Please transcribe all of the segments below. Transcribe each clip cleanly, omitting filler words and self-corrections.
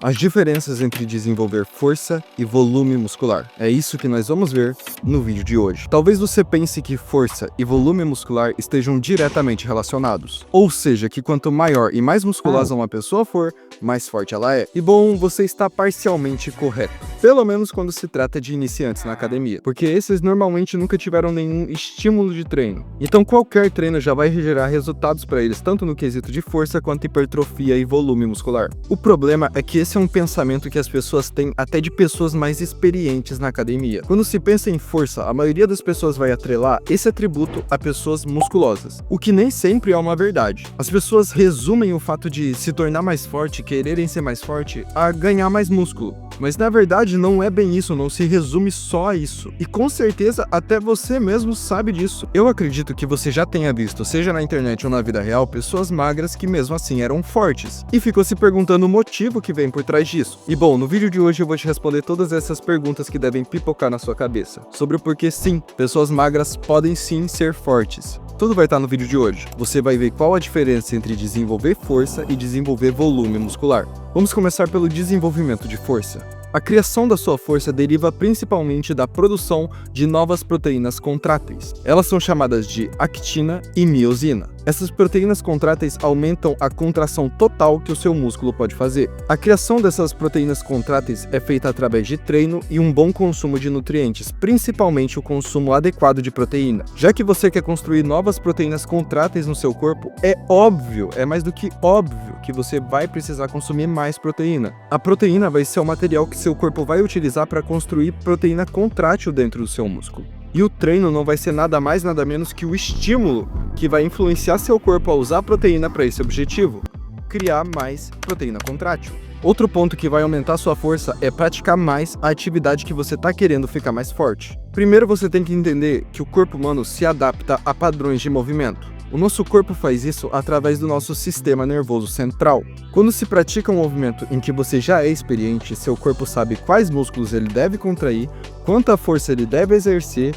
As diferenças entre desenvolver força e volume muscular. É isso que nós vamos ver no vídeo de hoje. Talvez você pense que força e volume muscular estejam diretamente relacionados. Ou seja, que quanto maior e mais musculosa uma pessoa for, mais forte ela é. E bom, você está parcialmente correto. Pelo menos quando se trata de iniciantes na academia. Porque esses normalmente nunca tiveram nenhum estímulo de treino. Então qualquer treino já vai gerar resultados para eles, tanto no quesito de força quanto hipertrofia e volume muscular. O problema é que esse é um pensamento que as pessoas têm até de pessoas mais experientes na academia. Quando se pensa em força, a maioria das pessoas vai atrelar esse atributo a pessoas musculosas, o que nem sempre é uma verdade. As pessoas resumem o fato de se tornar mais forte, quererem ser mais forte, a ganhar mais músculo. Mas na verdade não é bem isso, não se resume só a isso. E com certeza até você mesmo sabe disso. Eu acredito que você já tenha visto, seja na internet ou na vida real, pessoas magras que mesmo assim eram fortes. E ficou se perguntando o motivo que vem por trás disso. E bom, no vídeo de hoje eu vou te responder todas essas perguntas que devem pipocar na sua cabeça. Sobre o porquê sim, pessoas magras podem sim ser fortes. Tudo vai estar no vídeo de hoje. Você vai ver qual a diferença entre desenvolver força e desenvolver volume muscular. Vamos começar pelo desenvolvimento de força. A criação da sua força deriva principalmente da produção de novas proteínas contráteis. Elas são chamadas de actina e miosina. Essas proteínas contráteis aumentam a contração total que o seu músculo pode fazer. A criação dessas proteínas contráteis é feita através de treino e um bom consumo de nutrientes, principalmente o consumo adequado de proteína. Já que você quer construir novas proteínas contráteis no seu corpo, é óbvio, é mais do que óbvio que você vai precisar consumir mais proteína. A proteína vai ser o material que seu corpo vai utilizar para construir proteína contrátil dentro do seu músculo. E o treino não vai ser nada mais nada menos que o estímulo que vai influenciar seu corpo a usar a proteína para esse objetivo, criar mais proteína contrátil. Outro ponto que vai aumentar sua força é praticar mais a atividade que você está querendo ficar mais forte. Primeiro você tem que entender que o corpo humano se adapta a padrões de movimento. O nosso corpo faz isso através do nosso sistema nervoso central. Quando se pratica um movimento em que você já é experiente, seu corpo sabe quais músculos ele deve contrair, quanta força ele deve exercer,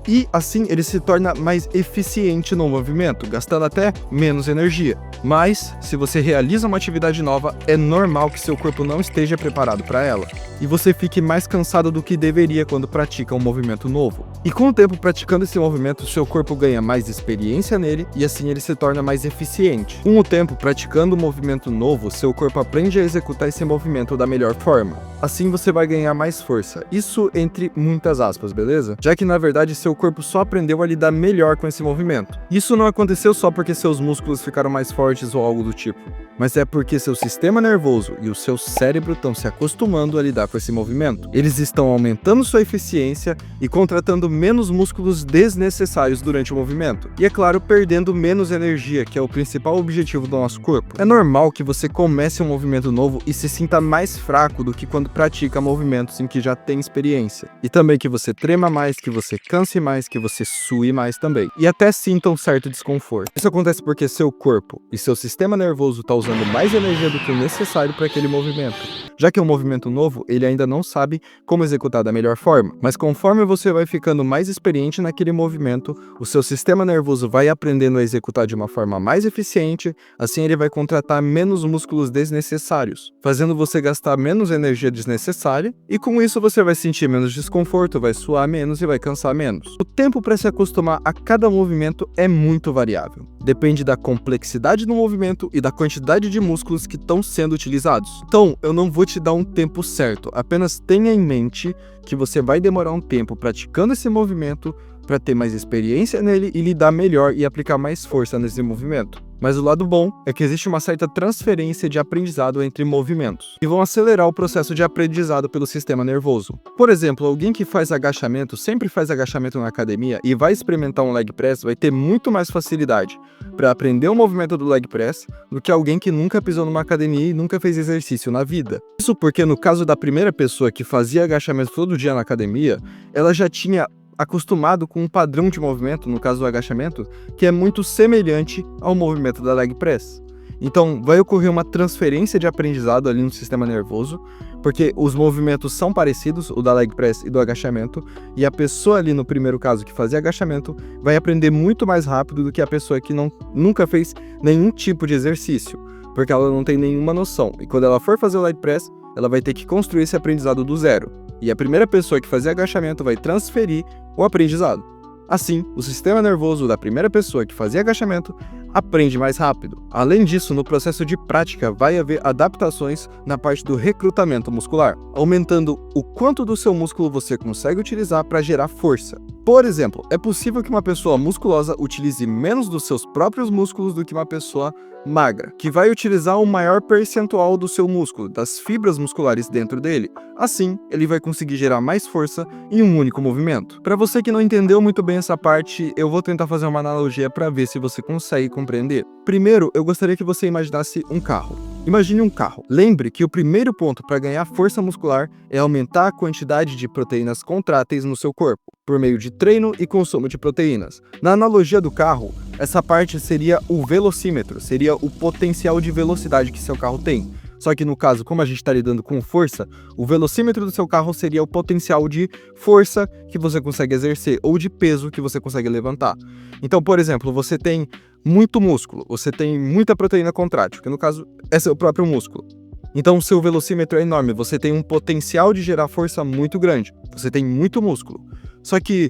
e assim ele se torna mais eficiente no movimento, gastando até menos energia. Mas, se você realiza uma atividade nova, é normal que seu corpo não esteja preparado para ela, e você fique mais cansado do que deveria quando pratica um movimento novo. E com o tempo praticando esse movimento, seu corpo ganha mais experiência nele, e assim ele se torna mais eficiente. Com o tempo praticando um movimento novo, seu corpo aprende a executar esse movimento da melhor forma. Assim você vai ganhar mais força. Isso entre muitas aspas, beleza? Já que na verdade seu corpo só aprendeu a lidar melhor com esse movimento. Isso não aconteceu só porque seus músculos ficaram mais fortes ou algo do tipo, mas é porque seu sistema nervoso e o seu cérebro estão se acostumando a lidar com esse movimento. Eles estão aumentando sua eficiência e contratando menos músculos desnecessários durante o movimento. E é claro, perdendo menos energia, que é o principal objetivo do nosso corpo. É normal que você comece um movimento novo e se sinta mais fraco do que quando pratica movimentos em que já tem experiência. E também que você trema mais, que você canse mais, que você sue mais também. E até sinta um certo desconforto. Isso acontece porque seu corpo e seu sistema nervoso estão usando mais energia do que o necessário para aquele movimento. Já que é um movimento novo, ele ainda não sabe como executar da melhor forma. Mas conforme você vai ficando mais experiente naquele movimento, o seu sistema nervoso vai aprendendo a executar de uma forma mais eficiente, assim ele vai contratar menos músculos desnecessários, fazendo você gastar menos energia desnecessária, e com isso você vai sentir menos desconforto, vai suar menos e vai cansar menos. O tempo para se acostumar a cada movimento é muito variável. Depende da complexidade do movimento e da quantidade de músculos que estão sendo utilizados. Então, eu não vou te dar um tempo certo, apenas tenha em mente que você vai demorar um tempo praticando esse movimento para ter mais experiência nele e lidar melhor e aplicar mais força nesse movimento. Mas o lado bom é que existe uma certa transferência de aprendizado entre movimentos, que vão acelerar o processo de aprendizado pelo sistema nervoso. Por exemplo, alguém que faz agachamento, sempre faz agachamento na academia e vai experimentar um leg press, vai ter muito mais facilidade para aprender o movimento do leg press do que alguém que nunca pisou numa academia e nunca fez exercício na vida. Isso porque no caso da primeira pessoa que fazia agachamento todo dia na academia, ela já tinha acostumado com um padrão de movimento, no caso do agachamento, que é muito semelhante ao movimento da leg press. Então vai ocorrer uma transferência de aprendizado ali no sistema nervoso, porque os movimentos são parecidos, o da leg press e do agachamento, e a pessoa ali no primeiro caso que fazia agachamento vai aprender muito mais rápido do que a pessoa que nunca fez nenhum tipo de exercício, porque ela não tem nenhuma noção. E quando ela for fazer o leg press, ela vai ter que construir esse aprendizado do zero. E a primeira pessoa que fazer agachamento vai transferir o aprendizado. Assim, o sistema nervoso da primeira pessoa que fazia agachamento aprende mais rápido. Além disso, no processo de prática vai haver adaptações na parte do recrutamento muscular, aumentando o quanto do seu músculo você consegue utilizar para gerar força. Por exemplo, é possível que uma pessoa musculosa utilize menos dos seus próprios músculos do que uma pessoa magra, que vai utilizar um maior percentual do seu músculo, das fibras musculares dentro dele. Assim, ele vai conseguir gerar mais força em um único movimento. Para você que não entendeu muito bem essa parte, eu vou tentar fazer uma analogia para ver se você consegue compreender. Primeiro, eu gostaria que você imaginasse um carro. Imagine um carro. Lembre que o primeiro ponto para ganhar força muscular é aumentar a quantidade de proteínas contráteis no seu corpo, por meio de treino e consumo de proteínas. Na analogia do carro, essa parte seria o velocímetro, seria o potencial de velocidade que seu carro tem. Só que no caso, como a gente está lidando com força, o velocímetro do seu carro seria o potencial de força que você consegue exercer ou de peso que você consegue levantar. Então, por exemplo, você tem muito músculo, você tem muita proteína contrátil, que no caso é seu próprio músculo. Então, seu velocímetro é enorme, você tem um potencial de gerar força muito grande, você tem muito músculo. Só que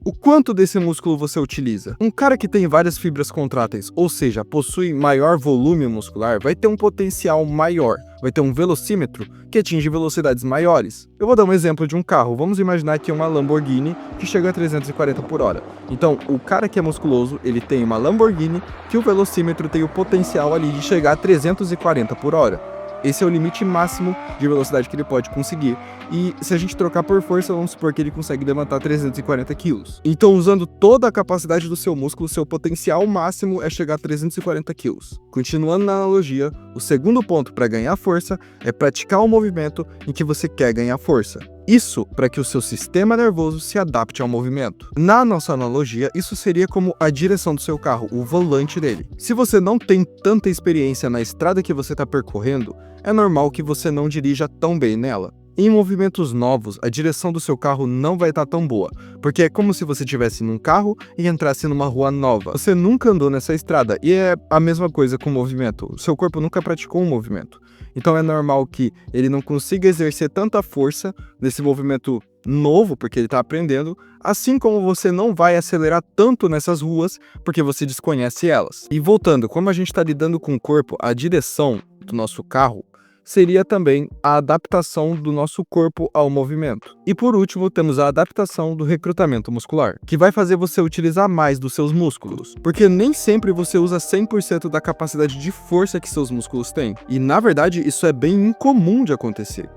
o quanto desse músculo você utiliza? Um cara que tem várias fibras contráteis, ou seja, possui maior volume muscular, vai ter um potencial maior, vai ter um velocímetro que atinge velocidades maiores. Eu vou dar um exemplo de um carro, vamos imaginar que é uma Lamborghini que chega a 340 por hora. Então, o cara que é musculoso, ele tem uma Lamborghini que o velocímetro tem o potencial ali de chegar a 340 por hora. Esse é o limite máximo de velocidade que ele pode conseguir. E se a gente trocar por força, vamos supor que ele consegue levantar 340 quilos. Então, usando toda a capacidade do seu músculo, seu potencial máximo é chegar a 340 quilos. Continuando na analogia, o segundo ponto para ganhar força é praticar um movimento em que você quer ganhar força. Isso para que o seu sistema nervoso se adapte ao movimento. Na nossa analogia, isso seria como a direção do seu carro, o volante dele. Se você não tem tanta experiência na estrada que você está percorrendo, é normal que você não dirija tão bem nela. Em movimentos novos, a direção do seu carro não vai estar tão boa, porque é como se você estivesse num carro e entrasse numa rua nova. Você nunca andou nessa estrada, e é a mesma coisa com o movimento. O seu corpo nunca praticou um movimento. Então é normal que ele não consiga exercer tanta força nesse movimento novo, porque ele está aprendendo, assim como você não vai acelerar tanto nessas ruas, porque você desconhece elas. E voltando, como a gente está lidando com o corpo, a direção do nosso carro seria também a adaptação do nosso corpo ao movimento. E por último, temos a adaptação do recrutamento muscular, que vai fazer você utilizar mais dos seus músculos, porque nem sempre você usa 100% da capacidade de força que seus músculos têm. E na verdade, isso é bem incomum de acontecer.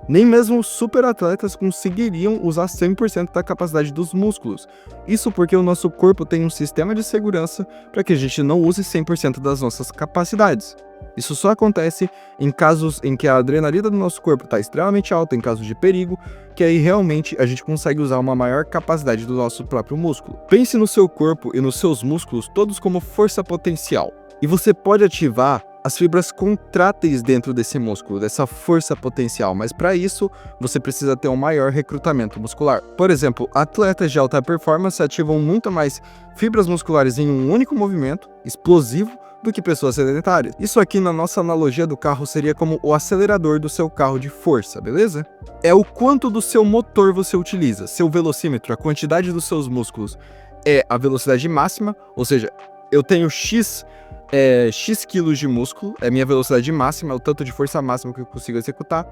Nem mesmo os superatletas conseguiriam usar 100% da capacidade dos músculos. Isso porque o nosso corpo tem um sistema de segurança para que a gente não use 100% das nossas capacidades. Isso só acontece em casos em que a adrenalina do nosso corpo está extremamente alta, em casos de perigo, que aí realmente a gente consegue usar uma maior capacidade do nosso próprio músculo. Pense no seu corpo e nos seus músculos todos como força potencial. E você pode ativar as fibras contráteis dentro desse músculo, dessa força potencial, mas para isso você precisa ter um maior recrutamento muscular. Por exemplo, atletas de alta performance ativam muito mais fibras musculares em um único movimento explosivo do que pessoas sedentárias. Isso aqui na nossa analogia do carro seria como o acelerador do seu carro de força, beleza? É o quanto do seu motor você utiliza, seu velocímetro, a quantidade dos seus músculos é a velocidade máxima, ou seja, eu tenho X quilos de músculo, é minha velocidade máxima, é o tanto de força máxima que eu consigo executar,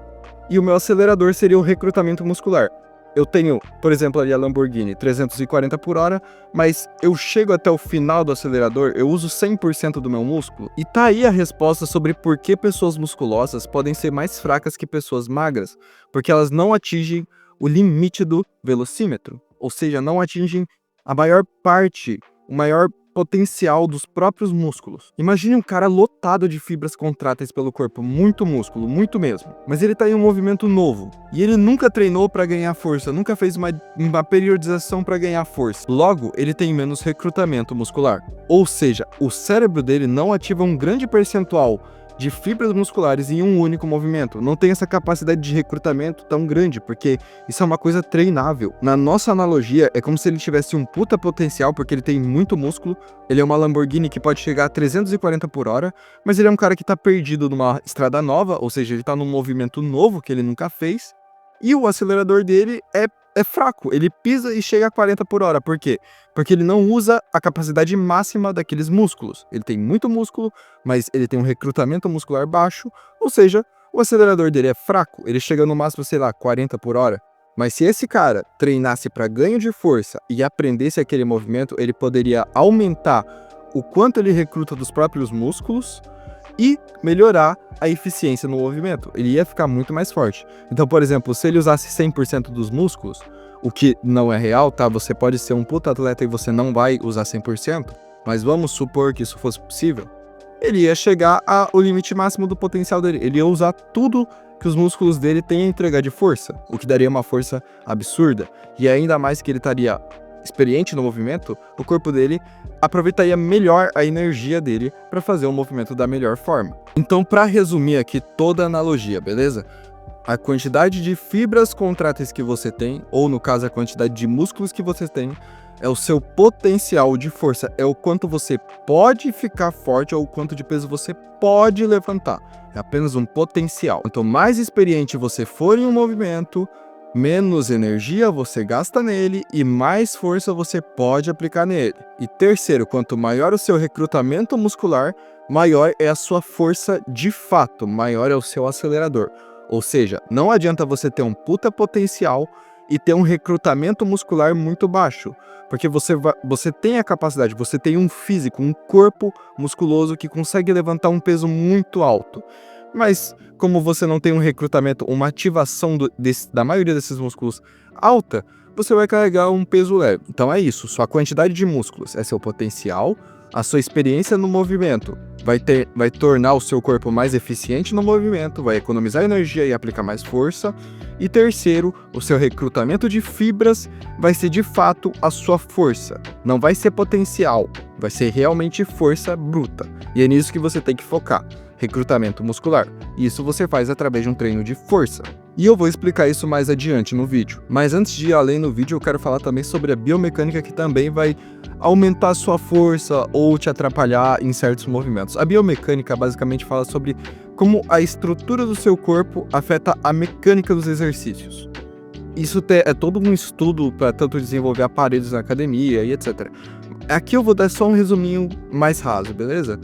e o meu acelerador seria o recrutamento muscular. Eu tenho, por exemplo, ali a Lamborghini 340 por hora, mas eu chego até o final do acelerador, eu uso 100% do meu músculo. E tá aí a resposta sobre por que pessoas musculosas podem ser mais fracas que pessoas magras, porque elas não atingem o limite do velocímetro, ou seja, não atingem a maior parte, o maior potencial dos próprios músculos. Imagine um cara lotado de fibras contráteis pelo corpo, muito músculo, muito mesmo. Mas ele tá em um movimento novo, e ele nunca treinou para ganhar força, nunca fez uma periodização para ganhar força. Logo, ele tem menos recrutamento muscular. Ou seja, o cérebro dele não ativa um grande percentual de fibras musculares em um único movimento. Não tem essa capacidade de recrutamento tão grande, porque isso é uma coisa treinável. Na nossa analogia, é como se ele tivesse um puta potencial, porque ele tem muito músculo. Ele é uma Lamborghini que pode chegar a 340 por hora, mas ele é um cara que tá perdido numa estrada nova, ou seja, ele tá num movimento novo que ele nunca fez, e o acelerador dele é fraco, ele pisa e chega a 40 por hora. Por quê? Porque ele não usa a capacidade máxima daqueles músculos. Ele tem muito músculo, mas ele tem um recrutamento muscular baixo, ou seja, o acelerador dele é fraco, ele chega no máximo, sei lá, 40 por hora. Mas se esse cara treinasse para ganho de força e aprendesse aquele movimento, ele poderia aumentar o quanto ele recruta dos próprios músculos e melhorar a eficiência no movimento. Ele ia ficar muito mais forte. Então, por exemplo, se ele usasse 100% dos músculos, o que não é real, tá? Você pode ser um puta atleta e você não vai usar 100%, mas vamos supor que isso fosse possível. Ele ia chegar ao limite máximo do potencial dele. Ele ia usar tudo que os músculos dele têm a entregar de força, o que daria uma força absurda. E ainda mais que ele estaria experiente no movimento, o corpo dele aproveitaria melhor a energia dele para fazer o movimento da melhor forma. Então, para resumir aqui toda a analogia, beleza? A quantidade de fibras contráteis que você tem, ou no caso a quantidade de músculos que você tem, é o seu potencial de força, é o quanto você pode ficar forte ou o quanto de peso você pode levantar. É apenas um potencial. Quanto mais experiente você for em um movimento, menos energia você gasta nele e mais força você pode aplicar nele. E terceiro, quanto maior o seu recrutamento muscular, maior é a sua força de fato, maior é o seu acelerador. Ou seja, não adianta você ter um puta potencial e ter um recrutamento muscular muito baixo, porque você tem a capacidade, você tem um físico, um corpo musculoso que consegue levantar um peso muito alto. Mas como você não tem um recrutamento, uma ativação da maioria desses músculos alta, você vai carregar um peso leve. Então é isso, sua quantidade de músculos é seu potencial, a sua experiência no movimento vai tornar o seu corpo mais eficiente no movimento, vai economizar energia e aplicar mais força. E terceiro, o seu recrutamento de fibras vai ser de fato a sua força. Não vai ser potencial, vai ser realmente força bruta. E é nisso que você tem que focar. Recrutamento muscular. Isso você faz através de um treino de força. E eu vou explicar isso mais adiante no vídeo. Mas antes de ir além no vídeo, eu quero falar também sobre a biomecânica, que também vai aumentar a sua força ou te atrapalhar em certos movimentos. A biomecânica basicamente fala sobre como a estrutura do seu corpo afeta a mecânica dos exercícios. Isso é todo um estudo para tanto desenvolver aparelhos na academia e etc. Aqui eu vou dar só um resuminho mais raso, beleza?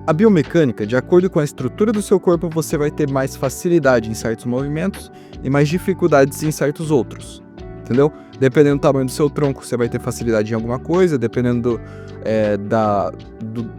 A biomecânica, de acordo com a estrutura do seu corpo, você vai ter mais facilidade em certos movimentos e mais dificuldades em certos outros, entendeu? Dependendo do tamanho do seu tronco, você vai ter facilidade em alguma coisa, dependendo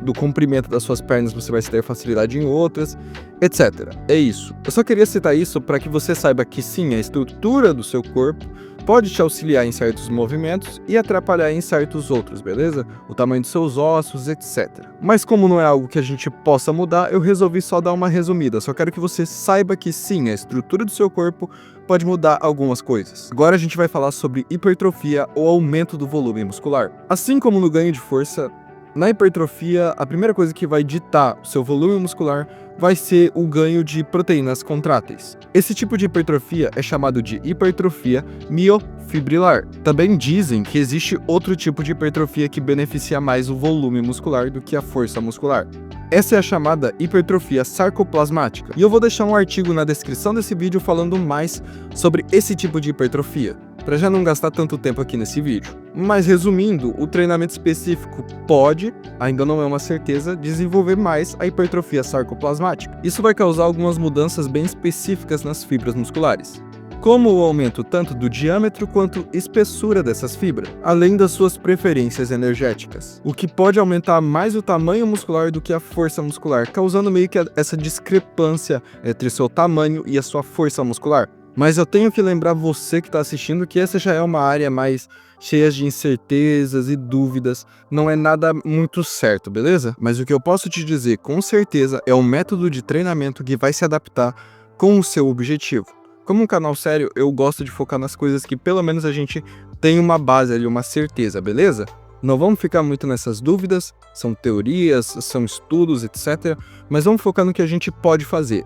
do comprimento das suas pernas, você vai ter facilidade em outras, etc. É isso. Eu só queria citar isso para que você saiba que sim, a estrutura do seu corpo pode te auxiliar em certos movimentos e atrapalhar em certos outros, beleza? O tamanho dos seus ossos, etc. Mas como não é algo que a gente possa mudar, eu resolvi só dar uma resumida. Só quero que você saiba que sim, a estrutura do seu corpo pode mudar algumas coisas. Agora a gente vai falar sobre hipertrofia ou aumento do volume muscular. Assim como no ganho de força, na hipertrofia, a primeira coisa que vai ditar o seu volume muscular vai ser o ganho de proteínas contráteis. Esse tipo de hipertrofia é chamado de hipertrofia miofibrilar. Também dizem que existe outro tipo de hipertrofia que beneficia mais o volume muscular do que a força muscular. Essa é a chamada hipertrofia sarcoplasmática. E eu vou deixar um artigo na descrição desse vídeo falando mais sobre esse tipo de hipertrofia, para já não gastar tanto tempo aqui nesse vídeo. Mas resumindo, o treinamento específico pode, ainda não é uma certeza, desenvolver mais a hipertrofia sarcoplasmática. Isso vai causar algumas mudanças bem específicas nas fibras musculares, como o aumento tanto do diâmetro quanto espessura dessas fibras, além das suas preferências energéticas, o que pode aumentar mais o tamanho muscular do que a força muscular, causando meio que essa discrepância entre seu tamanho e a sua força muscular. Mas eu tenho que lembrar você que está assistindo que essa já é uma área mais cheia de incertezas e dúvidas, não é nada muito certo, beleza? Mas o que eu posso te dizer com certeza é um método de treinamento que vai se adaptar com o seu objetivo. Como um canal sério, eu gosto de focar nas coisas que pelo menos a gente tem uma base ali, uma certeza, beleza? Não vamos ficar muito nessas dúvidas, são teorias, são estudos, etc. Mas vamos focar no que a gente pode fazer.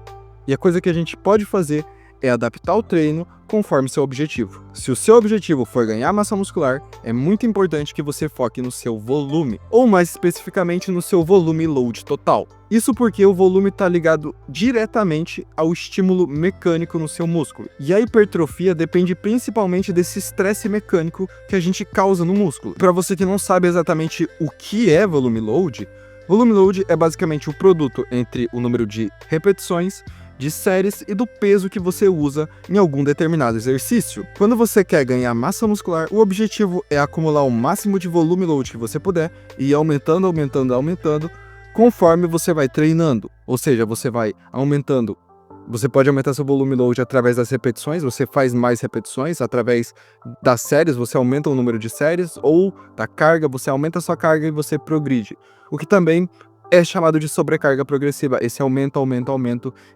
E a coisa que a gente pode fazer é adaptar o treino conforme seu objetivo. Se o seu objetivo for ganhar massa muscular, é muito importante que você foque no seu volume, ou mais especificamente no seu volume load total. Isso porque o volume está ligado diretamente ao estímulo mecânico no seu músculo. E a hipertrofia depende principalmente desse estresse mecânico que a gente causa no músculo. Para você que não sabe exatamente o que é volume load é basicamente o produto entre o número de repetições, de séries e do peso que você usa em algum determinado exercício. Quando você quer ganhar massa muscular, o objetivo é acumular o máximo de volume load que você puder e ir aumentando, conforme você vai treinando. Ou seja, você vai aumentando. Você pode aumentar seu volume load através das repetições, você faz mais repetições, através das séries, você aumenta o número de séries, ou da carga, você aumenta a sua carga e você progride. O que também é chamado de sobrecarga progressiva, esse aumento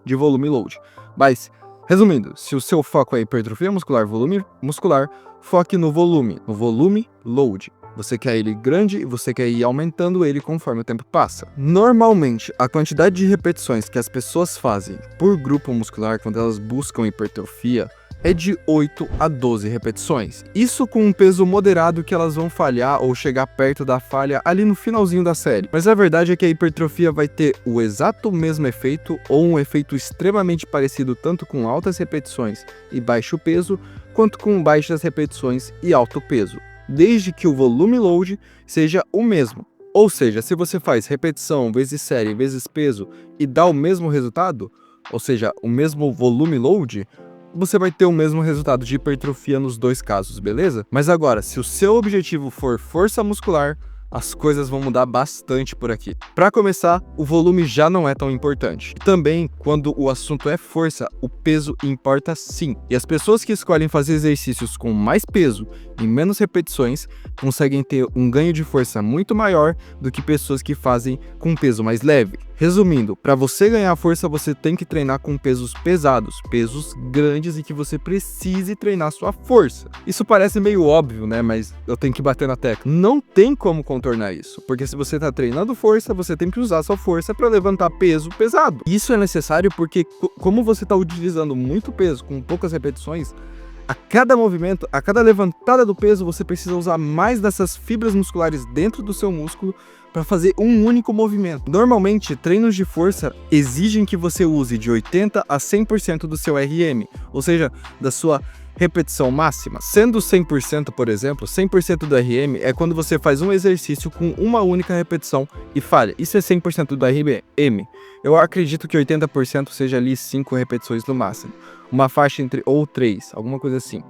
de volume load. Mas, resumindo, se o seu foco é hipertrofia muscular, volume muscular, foque no volume load. Você quer ele grande e você quer ir aumentando ele conforme o tempo passa. Normalmente, a quantidade de repetições que as pessoas fazem por grupo muscular quando elas buscam hipertrofia é de 8 a 12 repetições. Isso com um peso moderado que elas vão falhar ou chegar perto da falha ali no finalzinho da série. Mas a verdade é que a hipertrofia vai ter o exato mesmo efeito ou um efeito extremamente parecido tanto com altas repetições e baixo peso, quanto com baixas repetições e alto peso, desde que o volume load seja o mesmo. Ou seja, se você faz repetição vezes série vezes peso e dá o mesmo resultado, ou seja, o mesmo volume load, você vai ter o mesmo resultado de hipertrofia nos dois casos, beleza? Mas agora, se o seu objetivo for força muscular, as coisas vão mudar bastante por aqui. Para começar, o volume já não é tão importante. Também, quando o assunto é força, o peso importa sim. E as pessoas que escolhem fazer exercícios com mais peso e menos repetições conseguem ter um ganho de força muito maior do que pessoas que fazem com peso mais leve. Resumindo, para você ganhar força, você tem que treinar com pesos pesados, pesos grandes e que você precise treinar sua força. Isso parece meio óbvio, né? Mas eu tenho que bater na tecla. Não tem como contornar isso, porque se você está treinando força, você tem que usar sua força para levantar peso pesado. Isso é necessário porque, como você está utilizando muito peso com poucas repetições, a cada movimento, a cada levantada do peso, você precisa usar mais dessas fibras musculares dentro do seu músculo para fazer um único movimento. Normalmente, treinos de força exigem que você use de 80% a 100% do seu RM, ou seja, da sua repetição máxima. Sendo 100%, por exemplo, 100% do RM é quando você faz um exercício com uma única repetição e falha. Isso é 100% do RM. Eu acredito que 80% seja ali 5 repetições no máximo. Uma faixa entre ou 3, alguma coisa assim.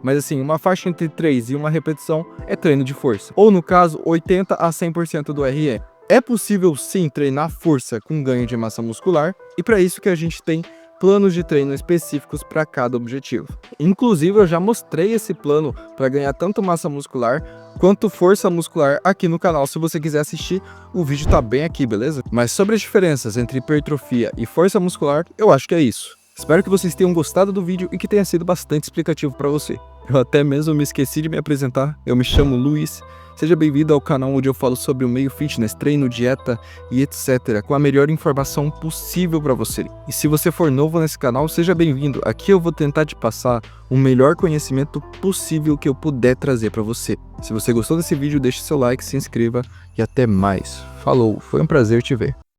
Mas assim, uma faixa entre 3 e uma repetição é treino de força. Ou no caso, 80% a 100% do RM. É possível sim treinar força com ganho de massa muscular, e para isso que a gente tem planos de treino específicos para cada objetivo. Inclusive, eu já mostrei esse plano para ganhar tanto massa muscular quanto força muscular aqui no canal. Se você quiser assistir, o vídeo tá bem aqui, beleza? Mas sobre as diferenças entre hipertrofia e força muscular, eu acho que é isso. Espero que vocês tenham gostado do vídeo e que tenha sido bastante explicativo para você. Eu até mesmo me esqueci de me apresentar. Eu me chamo Luiz. Seja bem-vindo ao canal onde eu falo sobre o meio fitness, treino, dieta e etc. com a melhor informação possível para você. E se você for novo nesse canal, seja bem-vindo. Aqui eu vou tentar te passar o melhor conhecimento possível que eu puder trazer para você. Se você gostou desse vídeo, deixe seu like, se inscreva e até mais. Falou, foi um prazer te ver.